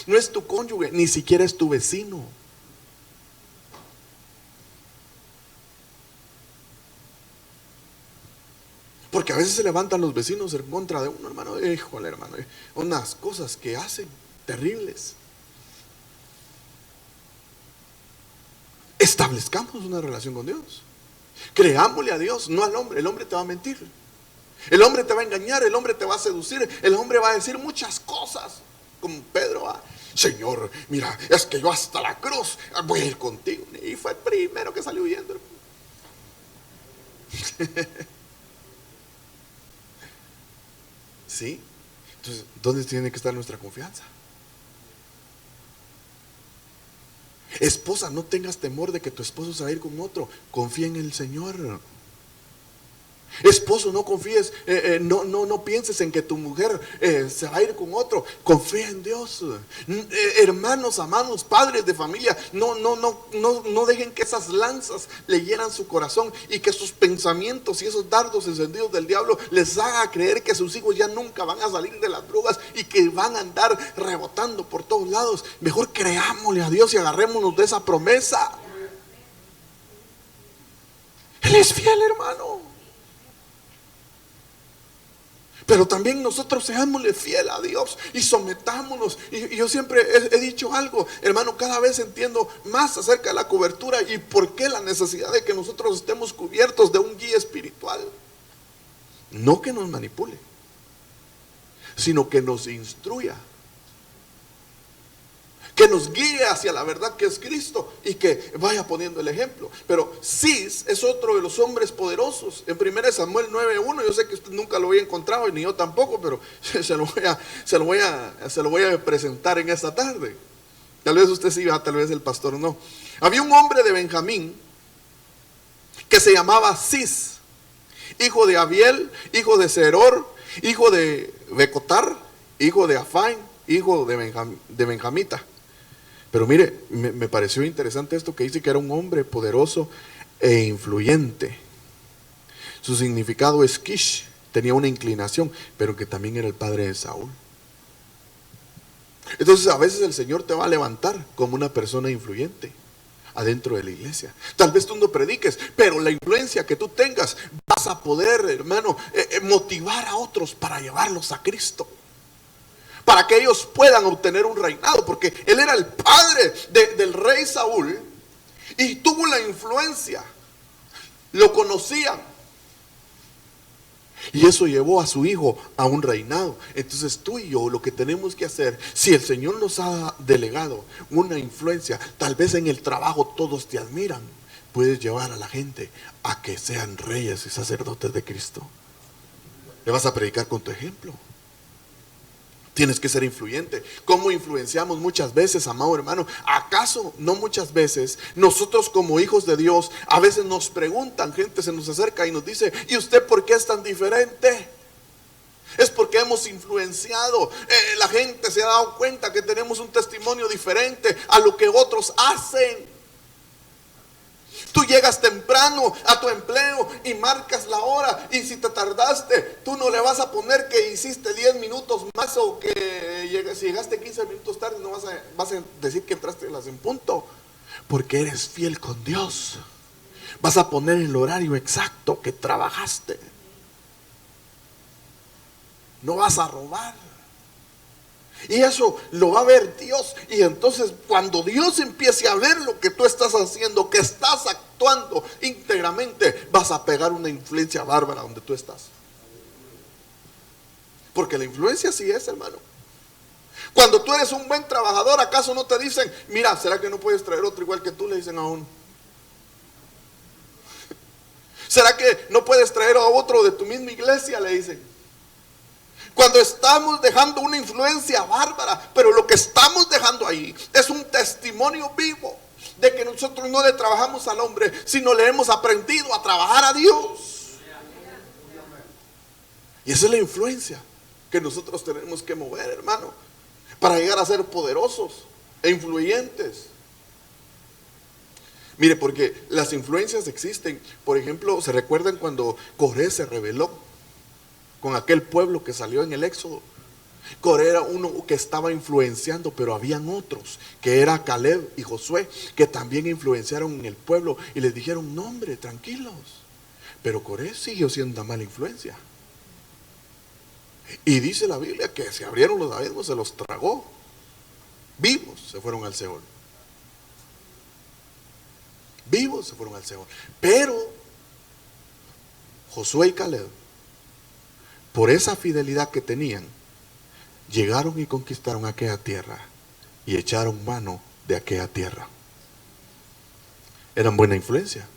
No es tu cónyuge, ni siquiera es tu vecino. Porque a veces se levantan los vecinos en contra de uno, hermano. Híjole, hermano, unas cosas que hacen terribles. Establezcamos una relación con Dios. Creámosle a Dios, no al hombre. El hombre te va a mentir, el hombre te va a engañar, el hombre te va a seducir, el hombre va a decir muchas cosas. Como Pedro, Señor, mira, es que yo hasta la cruz voy a ir contigo. Y fue el primero que salió huyendo, hermano. ¿Sí? Entonces, ¿dónde tiene que estar nuestra confianza? Esposa, no tengas temor de que tu esposo se va a ir con otro. Confía en el Señor. Esposo, no confíes, no pienses en que tu mujer se va a ir con otro. Confía en Dios. Hermanos, amados, padres de familia, no dejen que esas lanzas le hieran su corazón y que sus pensamientos y esos dardos encendidos del diablo les haga creer que sus hijos ya nunca van a salir de las drogas y que van a andar rebotando por todos lados. Mejor creámosle a Dios y agarrémonos de esa promesa. Él es fiel, hermano. Pero también nosotros seámosle fiel a Dios y sometámonos. Y yo siempre he dicho algo, hermano, cada vez entiendo más acerca de la cobertura y por qué la necesidad de que nosotros estemos cubiertos de un guía espiritual. No que nos manipule, sino que nos instruya, que nos guíe hacia la verdad que es Cristo y que vaya poniendo el ejemplo. Pero Cis es otro de los hombres poderosos. En 1 Samuel 9:1, yo sé que usted nunca lo había encontrado y ni yo tampoco, pero se lo voy a presentar en esta tarde. Tal vez usted sí, tal vez el pastor no. Había un hombre de Benjamín que se llamaba Cis, hijo de Abiel, hijo de Seror, hijo de Becotar, hijo de Afain, hijo de Benjamita. Pero mire, me pareció interesante esto que dice que era un hombre poderoso e influyente. Su significado es Kish, tenía una inclinación, pero que también era el padre de Saúl. Entonces a veces el Señor te va a levantar como una persona influyente adentro de la iglesia. Tal vez tú no prediques, pero la influencia que tú tengas vas a poder, hermano, motivar a otros para llevarlos a Cristo, para que ellos puedan obtener un reinado, porque él era el padre del rey Saúl y tuvo la influencia, lo conocían, y eso llevó a su hijo a un reinado. Entonces tú y yo lo que tenemos que hacer, si el Señor nos ha delegado una influencia, tal vez en el trabajo todos te admiran, puedes llevar a la gente a que sean reyes y sacerdotes de Cristo. Le vas a predicar con tu ejemplo. Tienes que ser influyente. ¿Cómo influenciamos muchas veces, amado hermano? ¿Acaso no muchas veces nosotros como hijos de Dios, a veces nos preguntan, gente se nos acerca y nos dice, ¿y usted por qué es tan diferente? Es porque hemos influenciado. La gente se ha dado cuenta que tenemos un testimonio diferente a lo que otros hacen. Tú llegas temprano a tu empleo y marcas la hora, y si te tardaste, tú no le vas a poner que hiciste 10 minutos más o que si llegaste 15 minutos tarde, no vas a decir que entraste a las en punto, porque eres fiel con Dios. Vas a poner el horario exacto que trabajaste. No vas a robar. Y eso lo va a ver Dios. Y entonces cuando Dios empiece a ver lo que tú estás haciendo, que estás actuando íntegramente, vas a pegar una influencia bárbara donde tú estás. Porque la influencia sí es, hermano. Cuando tú eres un buen trabajador, ¿acaso no te dicen, mira, ¿será que no puedes traer otro igual que tú? Le dicen a uno. ¿Será que no puedes traer a otro de tu misma iglesia? Le dicen. Cuando estamos dejando una influencia bárbara, pero lo que estamos dejando ahí es un testimonio vivo de que nosotros no le trabajamos al hombre, sino le hemos aprendido a trabajar a Dios. Y esa es la influencia que nosotros tenemos que mover, hermano, para llegar a ser poderosos e influyentes. Mire, porque las influencias existen. Por ejemplo, ¿se recuerdan cuando Coré se rebeló con aquel pueblo que salió en el Éxodo? Coré era uno que estaba influenciando, pero habían otros, que era Caleb y Josué, que también influenciaron en el pueblo y les dijeron, no hombre, tranquilos. Pero Coré siguió siendo una mala influencia. Y dice la Biblia que se abrieron los abismos, se los tragó. Vivos se fueron al Seol. Vivos se fueron al Seol. Pero Josué y Caleb, por esa fidelidad que tenían, llegaron y conquistaron aquella tierra y echaron mano de aquella tierra. Eran buena influencia.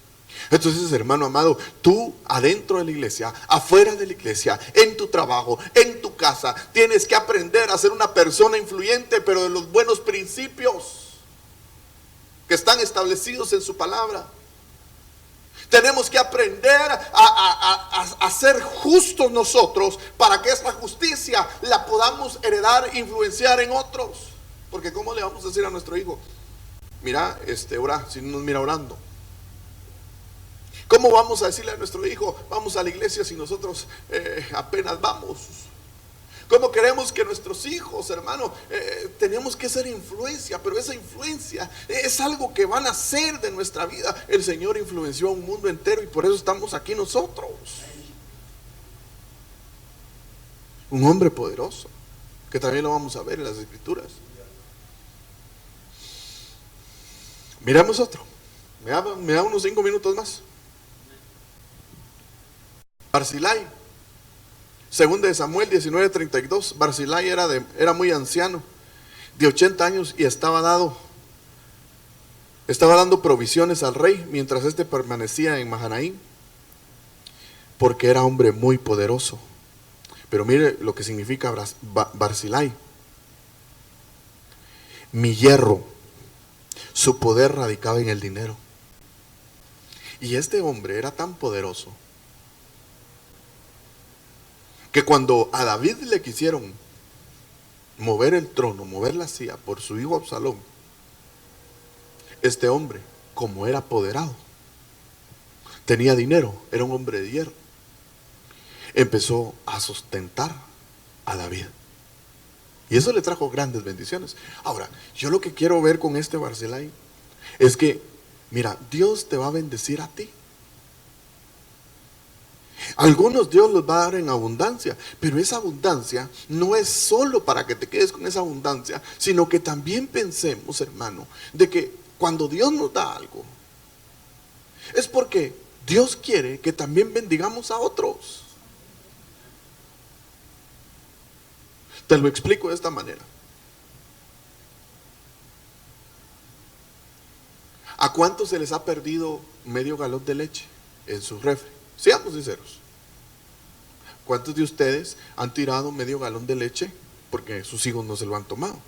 Entonces, hermano amado, tú adentro de la iglesia, afuera de la iglesia, en tu trabajo, en tu casa, tienes que aprender a ser una persona influyente, pero de los buenos principios que están establecidos en su palabra. Tenemos que aprender a ser justos nosotros, para que esta justicia la podamos heredar, influenciar en otros. Porque ¿cómo le vamos a decir a nuestro hijo? Mira, ora, si no nos mira orando. ¿Cómo vamos a decirle a nuestro hijo, vamos a la iglesia, si nosotros apenas vamos? ¿Cómo queremos que nuestros hijos, hermano, tenemos que ser influencia? Pero esa influencia es algo que van a hacer de nuestra vida. El Señor influenció a un mundo entero y por eso estamos aquí nosotros. Un hombre poderoso, que también lo vamos a ver en las Escrituras. Miramos otro. Me da unos 5 minutos más. Barzillai, segunda de Samuel 19:32. Barzillai era muy anciano, de 80 años, y estaba dando provisiones al rey mientras éste permanecía en Mahanaim, porque era hombre muy poderoso. Pero mire lo que significa Barzillai: mi hierro. Su poder radicaba en el dinero. Y este hombre era tan poderoso que cuando a David le quisieron mover el trono, mover la silla por su hijo Absalón, este hombre, como era apoderado, tenía dinero, era un hombre de hierro, empezó a sustentar a David. Y eso le trajo grandes bendiciones. Ahora, yo lo que quiero ver con este Barzillai es que, mira, Dios te va a bendecir a ti. Algunos Dios los va a dar en abundancia, pero esa abundancia no es solo para que te quedes con esa abundancia, sino que también pensemos, hermano, de que cuando Dios nos da algo, es porque Dios quiere que también bendigamos a otros. Te lo explico de esta manera. ¿A cuántos se les ha perdido medio galón de leche en su refri? Seamos sinceros. ¿Cuántos de ustedes han tirado medio galón de leche porque sus hijos no se lo han tomado?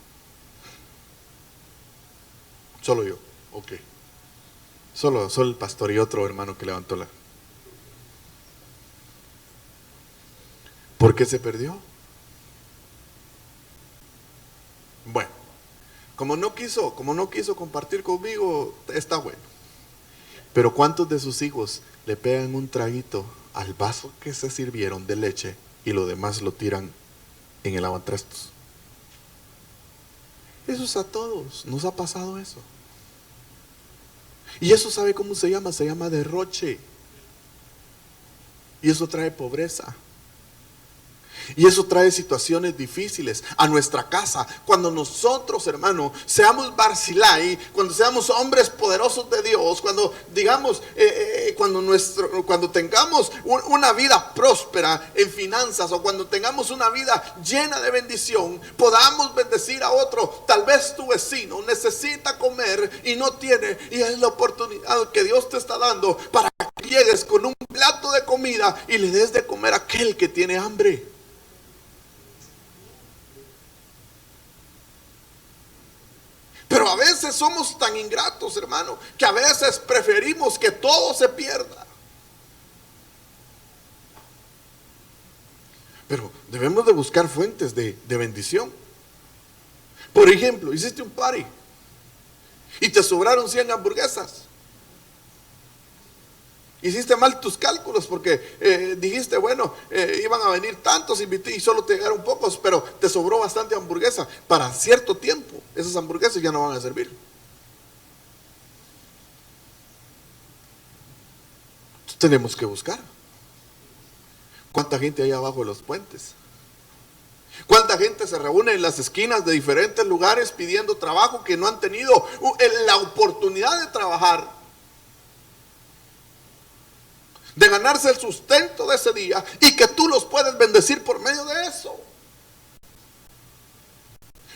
Solo yo, ok. Solo el pastor y otro hermano que levantó la. ¿Por qué se perdió? Bueno, como no quiso compartir conmigo, está bueno. Pero ¿cuántos de sus hijos le pegan un traguito al vaso que se sirvieron de leche y lo demás lo tiran en el lavatrastos? Eso es a todos, nos ha pasado eso. Y eso, ¿sabe cómo se llama? Se llama derroche. Y eso trae pobreza. Y eso trae situaciones difíciles a nuestra casa. Cuando nosotros, hermano, seamos Barzillai, cuando seamos hombres poderosos de Dios, cuando digamos, cuando tengamos una vida próspera en finanzas, o cuando tengamos una vida llena de bendición, podamos bendecir a otro. Tal vez tu vecino necesita comer y no tiene, y es la oportunidad que Dios te está dando para que llegues con un plato de comida y le des de comer a aquel que tiene hambre. Pero a veces somos tan ingratos, hermano, que a veces preferimos que todo se pierda. Pero debemos de buscar fuentes de bendición. Por ejemplo, hiciste un party y te sobraron 100 hamburguesas. Hiciste mal tus cálculos porque dijiste, bueno, iban a venir tantos y solo te llegaron pocos, pero te sobró bastante hamburguesa. Para cierto tiempo, esas hamburguesas ya no van a servir. Entonces, tenemos que buscar. ¿Cuánta gente hay abajo de los puentes? ¿Cuánta gente se reúne en las esquinas de diferentes lugares pidiendo trabajo que no han tenido la oportunidad de trabajar? De ganarse el sustento de ese día y que tú los puedes bendecir por medio de eso.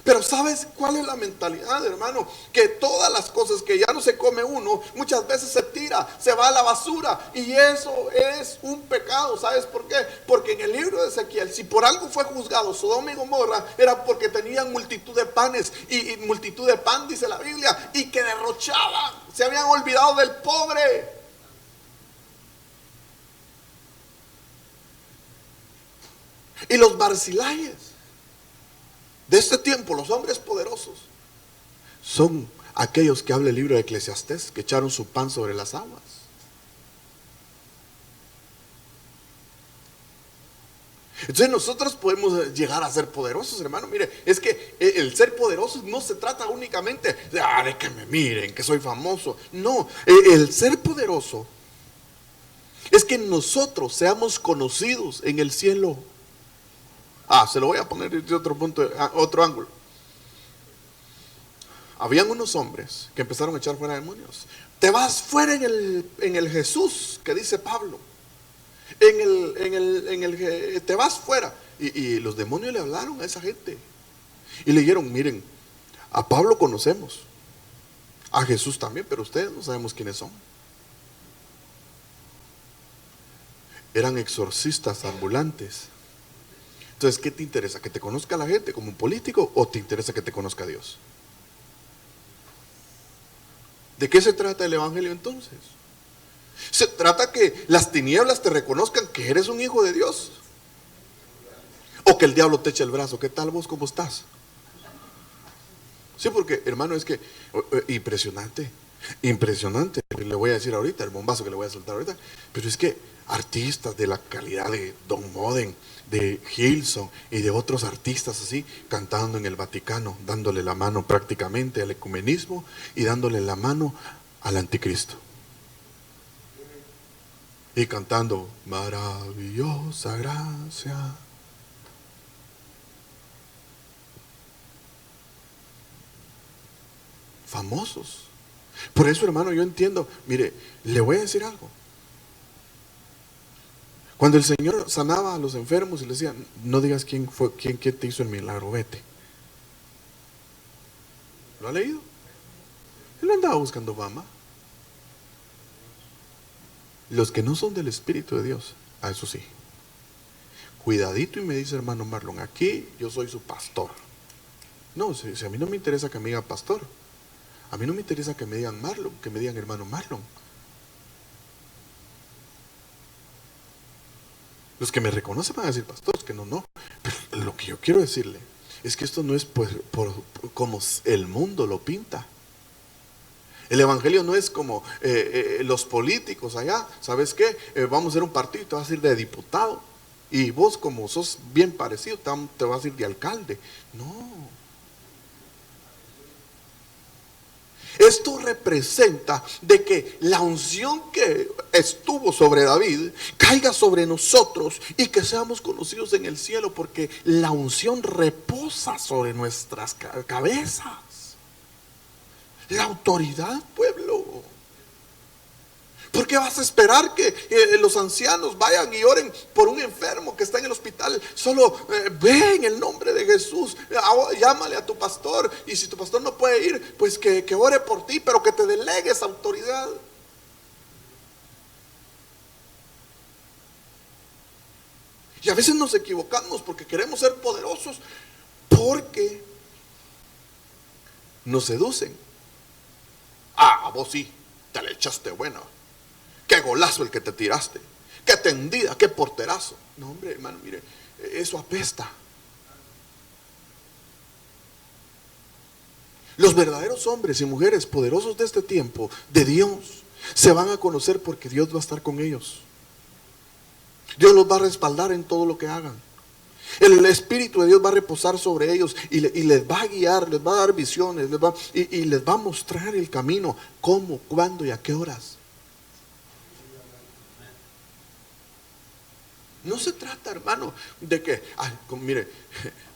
Pero ¿sabes cuál es la mentalidad, hermano? Que todas las cosas que ya no se come uno, muchas veces se tira, se va a la basura. Y eso es un pecado. ¿Sabes por qué? Porque en el libro de Ezequiel, si por algo fue juzgado Sodoma y Gomorra, era porque tenían multitud de panes y multitud de pan, dice la Biblia, y que derrochaban. Se habían olvidado del pobre. Y los Barzilayes de este tiempo, los hombres poderosos, son aquellos que habla el libro de Eclesiastés, que echaron su pan sobre las aguas. Entonces nosotros podemos llegar a ser poderosos, hermano. Mire, es que el ser poderoso no se trata únicamente de que me miren, que soy famoso. No, el ser poderoso es que nosotros seamos conocidos en el cielo. Se lo voy a poner de otro punto, otro ángulo. Habían unos hombres que empezaron a echar fuera demonios. Te vas fuera en el Jesús que dice Pablo. Te vas fuera. Y los demonios le hablaron a esa gente. Y le dijeron, miren, a Pablo conocemos, a Jesús también, pero ustedes no sabemos quiénes son. Eran exorcistas ambulantes. Entonces, ¿qué te interesa? ¿Que te conozca la gente como un político o te interesa que te conozca Dios? ¿De qué se trata el evangelio entonces? Se trata que las tinieblas te reconozcan que eres un hijo de Dios, o que el diablo te eche el brazo. ¿Qué tal vos? ¿Cómo estás? Sí, porque hermano, es que impresionante, le voy a decir ahorita, el bombazo que le voy a soltar ahorita, pero es que artistas de la calidad de Don Moden, de Gilson y de otros artistas así, cantando en el Vaticano, dándole la mano prácticamente al ecumenismo y dándole la mano al anticristo. Y cantando, maravillosa gracia. Famosos. Por eso, hermano, yo entiendo. Mire, le voy a decir algo. Cuando el Señor sanaba a los enfermos y les decía, no digas quién te hizo el milagro, vete. ¿Lo ha leído? Él no andaba buscando fama. Los que no son del Espíritu de Dios, a eso sí. Cuidadito, y me dice hermano Marlon, aquí yo soy su pastor. No, si a mí no me interesa que me digan pastor. A mí no me interesa que me digan Marlon, que me digan hermano Marlon. Los que me reconocen van a decir pastor, que no. Pero lo que yo quiero decirle es que esto no es por como el mundo lo pinta. El evangelio no es como los políticos allá. ¿Sabes qué? Vamos a hacer un partido y te vas a ir de diputado. Y vos, como sos bien parecido, te vas a ir de alcalde. No. Esto representa de que la unción que estuvo sobre David caiga sobre nosotros y que seamos conocidos en el cielo, porque la unción reposa sobre nuestras cabezas. La autoridad, pueblo. ¿Por qué vas a esperar que los ancianos vayan y oren por un enfermo que está en el hospital? Solo ve en el nombre de Jesús, llámale a tu pastor, y si tu pastor no puede ir, pues que ore por ti, pero que te delegue esa autoridad. Y a veces nos equivocamos porque queremos ser poderosos, porque nos seducen. Vos sí, te le echaste buena. Qué golazo el que te tiraste. qué tendida, qué porterazo. No, hombre, hermano, mire, eso apesta. Los verdaderos hombres y mujeres poderosos de este tiempo, de Dios, se van a conocer porque Dios va a estar con ellos. Dios los va a respaldar en todo lo que hagan. El Espíritu de Dios va a reposar sobre ellos y les va a guiar, les va a dar visiones, y les va a mostrar el camino, cómo, cuándo y a qué horas. No se trata, hermano, de que, mire,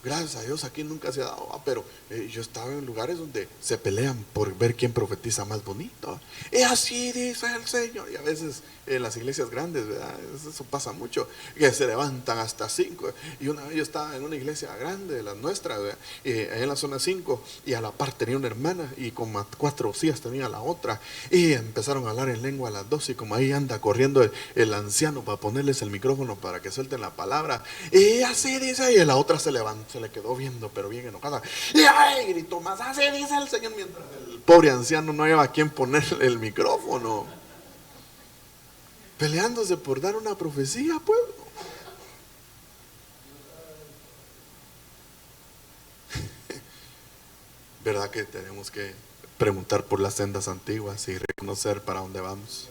gracias a Dios aquí nunca se ha dado, pero yo estaba en lugares donde se pelean por ver quién profetiza más bonito. Y así dice el Señor. Y a veces en las iglesias grandes, ¿verdad? Eso pasa mucho, que se levantan hasta 5. Y una vez yo estaba en una iglesia grande de las nuestras, ¿verdad? Ahí en la zona 5, y a la par tenía una hermana, y como 4 sillas tenía la otra, y empezaron a hablar en lengua a las 2, y como ahí anda corriendo el anciano para ponerles el micrófono para que suelten la palabra, y así dice, y la otra se levantó, se le quedó viendo, pero bien enojada, y ay, gritó más, así dice el Señor, mientras el pobre anciano no lleva a quien ponerle el micrófono, peleándose por dar una profecía, pues. ¿Verdad que tenemos que preguntar por las sendas antiguas y reconocer para dónde vamos?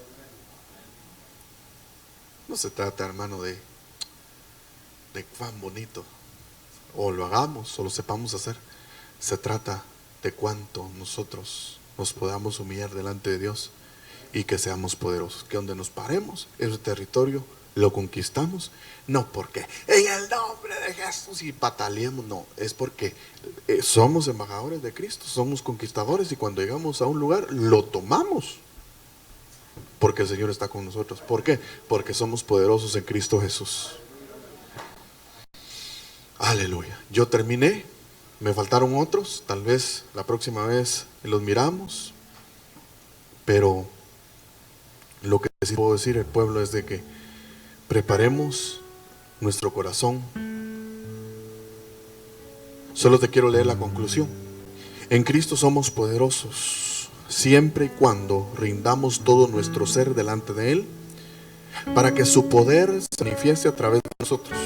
No se trata, hermano, de cuán bonito o lo hagamos o lo sepamos hacer. Se trata de cuánto nosotros nos podamos humillar delante de Dios y que seamos poderosos, que donde nos paremos, ese territorio lo conquistamos, no porque en el nombre de Jesús y pataleemos, no, es porque somos embajadores de Cristo, somos conquistadores, y cuando llegamos a un lugar lo tomamos porque el Señor está con nosotros. ¿Por qué? Porque somos poderosos en Cristo Jesús. Aleluya. Yo terminé, me faltaron otros, tal vez la próxima vez los miramos, pero lo que sí puedo decir al pueblo es de que preparemos nuestro corazón. Solo te quiero leer la conclusión. En Cristo somos poderosos siempre y cuando rindamos todo nuestro ser delante de Él, para que su poder se manifieste a través de nosotros.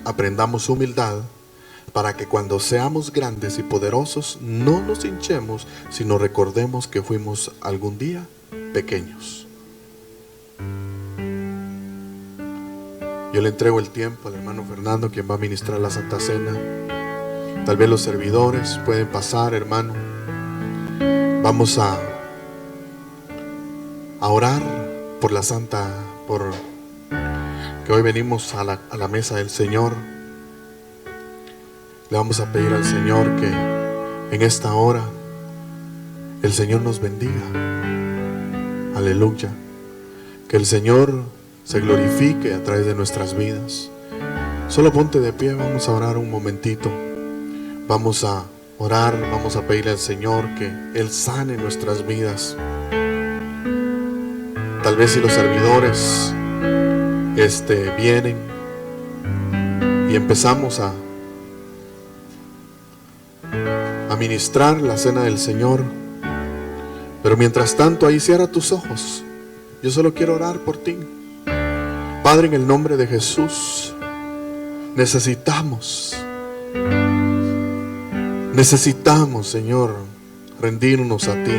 Aprendamos humildad para que cuando seamos grandes y poderosos no nos hinchemos, sino recordemos que fuimos algún día pequeños. Yo le entrego el tiempo al hermano Fernando, quien va a ministrar la Santa Cena. Tal vez los servidores pueden pasar, hermano. Vamos a orar por la Santa, por que hoy venimos a la mesa del Señor. Le vamos a pedir al Señor que en esta hora el Señor nos bendiga. Aleluya. Que el Señor se glorifique a través de nuestras vidas. Solo ponte de pie, vamos a orar un momentito. Vamos a orar, vamos a pedirle al Señor que Él sane nuestras vidas. Tal vez si los servidores vienen y empezamos a ministrar la cena del Señor, pero mientras tanto ahí cierra tus ojos. Yo solo quiero orar por ti. Padre, en el nombre de Jesús, necesitamos, Señor, rendirnos a ti.